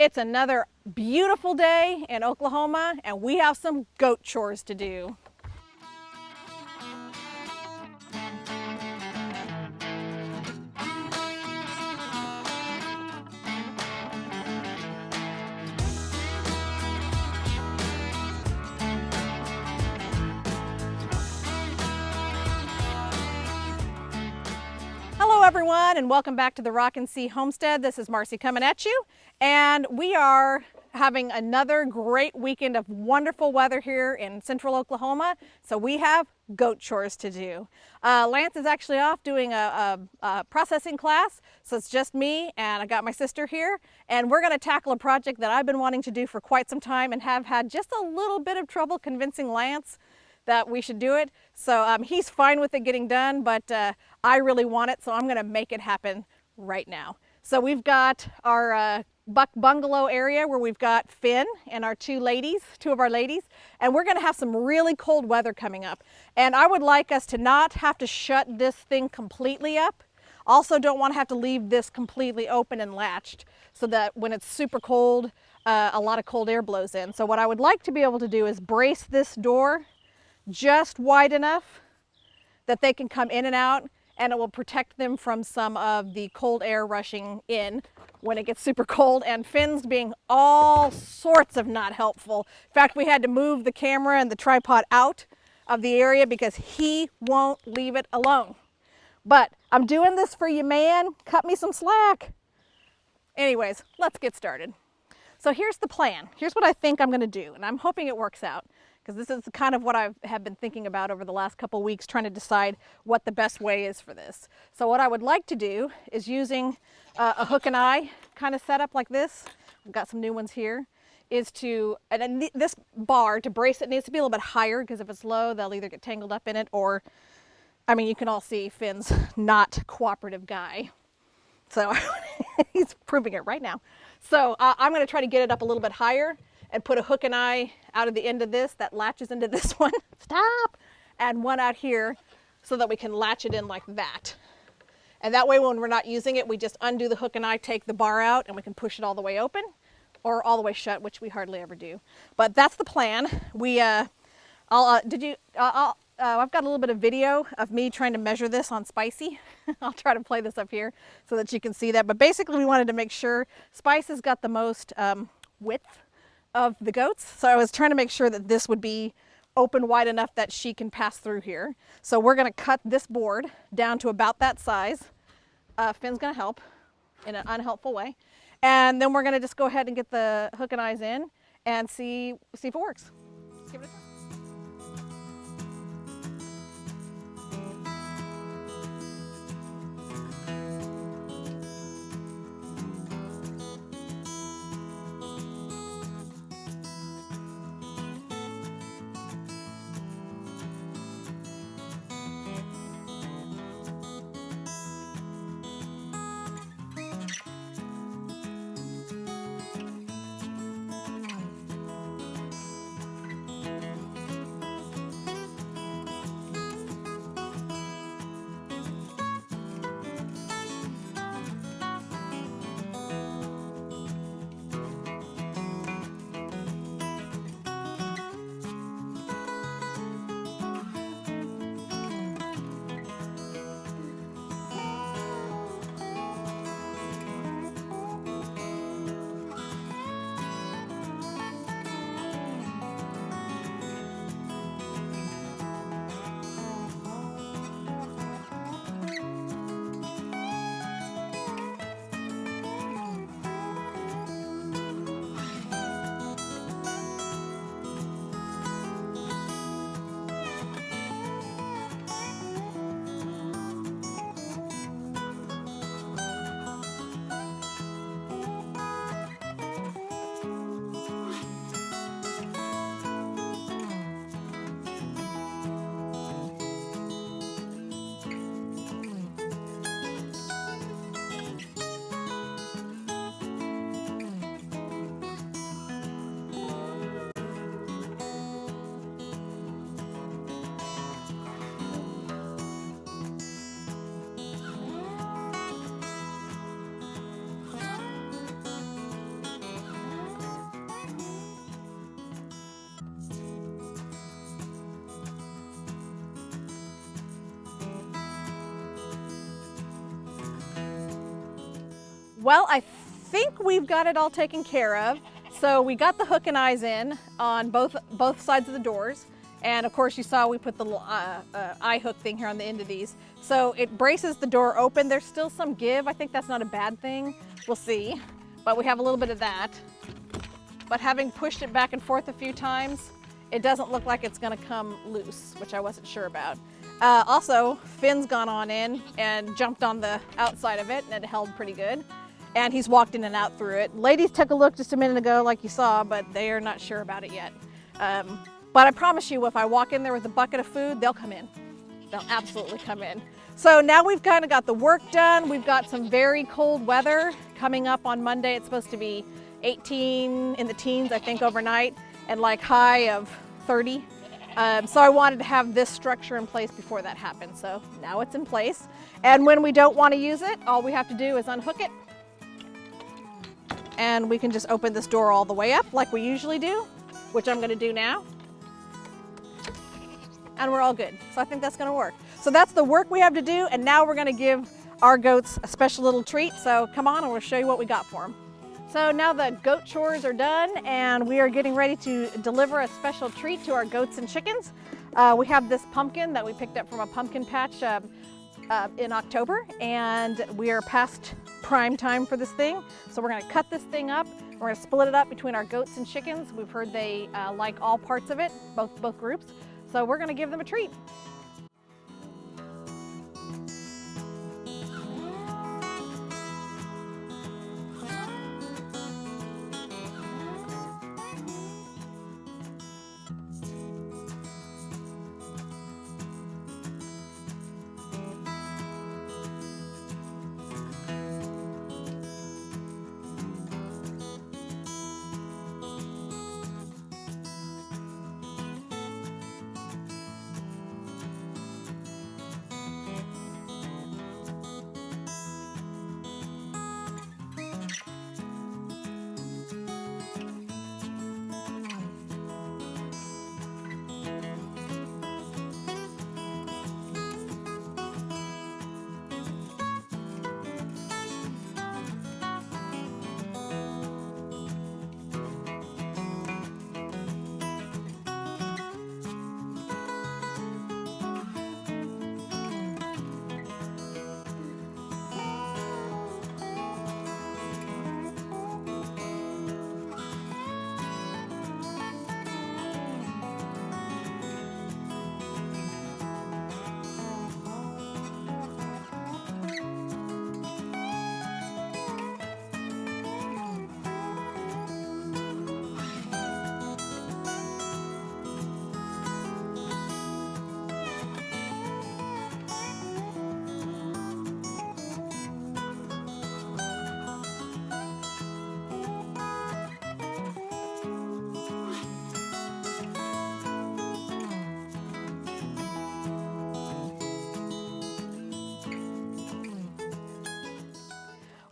It's another beautiful day in Oklahoma, and we have some goat chores to do. Hello everyone, and welcome back to the Rock and Sea Homestead. This is Marci coming at you, and we are having another great weekend of wonderful weather here in central Oklahoma, so we have goat chores to do. Lance is actually off doing a processing class, so it's just me, and I got my sister here, and we're going to tackle a project that I've been wanting to do for quite some time and have had just a little bit of trouble convincing Lance that we should do it. So he's fine with it getting done, but I really want it, so I'm gonna make it happen right now. So we've got our buck bungalow area where we've got Finn and our two of our ladies, and we're gonna have some really cold weather coming up. And I would like us to not have to shut this thing completely up. Also don't wanna have to leave this completely open and latched so that when it's super cold, a lot of cold air blows in. So what I would like to be able to do is brace this door just wide enough that they can come in and out, and it will protect them from some of the cold air rushing in when it gets super cold. And Finn's being all sorts of not helpful. In fact, we had to move the camera and the tripod out of the area because he won't leave it alone. But I'm doing this for you, man. Cut me some slack. Anyways, let's get started. So here's the plan. Here's what I think I'm going to do, and I'm hoping it works out, because this is kind of what I have been thinking about over the last couple weeks, trying to decide what the best way is for this. So what I would like to do is using a hook and eye kind of setup like this. I've got some new ones here. Is to, and this bar to brace it needs to be a little bit higher, because if it's low, they'll either get tangled up in it or, I mean, you can all see Finn's not cooperative guy. So he's proving it right now. So I'm going to try to get it up a little bit higher and put a hook and eye out of the end of this that latches into this one. Stop! And one out here so that we can latch it in like that. And that way when we're not using it, we just undo the hook and eye, take the bar out, and we can push it all the way open or all the way shut, which we hardly ever do. But that's the plan. I've got a little bit of video of me trying to measure this on Spicy. I'll try to play this up here so that you can see that. But basically we wanted to make sure Spice has got the most width of the goats. So I was trying to make sure that this would be open wide enough that she can pass through here. So we're going to cut this board down to about that size. Finn's going to help in an unhelpful way. And then we're going to just go ahead and get the hook and eyes in and see if it works. Let's give it a try. Well, I think we've got it all taken care of. So we got the hook and eyes in on both sides of the doors. And of course you saw we put the eye hook thing here on the end of these. So it braces the door open. There's still some give. I think that's not a bad thing. We'll see. But we have a little bit of that. But having pushed it back and forth a few times, it doesn't look like it's gonna come loose, which I wasn't sure about. Also, Finn's gone on in and jumped on the outside of it, and it held pretty good. And he's walked in and out through it. Ladies took a look just a minute ago, like you saw, but they are not sure about it yet. But I promise you, if I walk in there with a bucket of food, they'll come in. They'll absolutely come in. So now we've kind of got the work done. We've got some very cold weather coming up on Monday. It's supposed to be 18 in the teens, I think, overnight, and like high of 30. So I wanted to have this structure in place before that happened. So now it's in place. And when we don't want to use it, all we have to do is unhook it. And we can just open this door all the way up like we usually do, which I'm going to do now. And we're all good. So I think that's going to work. So that's the work we have to do. And now we're going to give our goats a special little treat. So come on and we'll show you what we got for them. So now the goat chores are done and we are getting ready to deliver a special treat to our goats and chickens. We have this pumpkin that we picked up from a pumpkin patch in October, and we are past prime time for this thing. So we're going to cut this thing up. We're going to split it up between our goats and chickens. We've heard they like all parts of it, both groups. So we're going to give them a treat.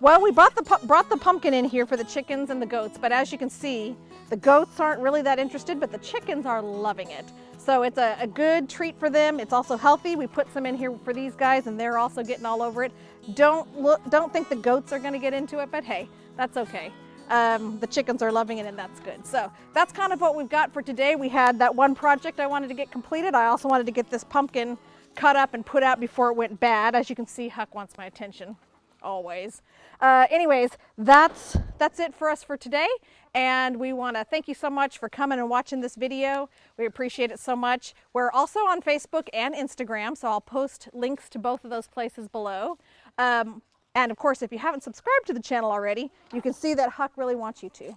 Well, we brought the pumpkin in here for the chickens and the goats, but as you can see, the goats aren't really that interested, but the chickens are loving it. So it's a good treat for them. It's also healthy. We put some in here for these guys and they're also getting all over it. Don't think the goats are gonna get into it, but hey, that's okay. The chickens are loving it and that's good. So that's kind of what we've got for today. We had that one project I wanted to get completed. I also wanted to get this pumpkin cut up and put out before it went bad. As you can see, Huck wants my attention, always. Anyways, that's it for us for today. And we want to thank you so much for coming and watching this video. We appreciate it so much. We're also on Facebook and Instagram, so I'll post links to both of those places below. And of course, if you haven't subscribed to the channel already, you can see that Huck really wants you to.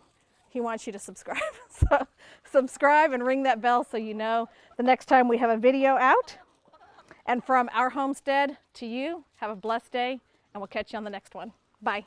He wants you to subscribe. So subscribe and ring that bell so you know the next time we have a video out. And from our homestead to you, have a blessed day, and we'll catch you on the next one. Bye.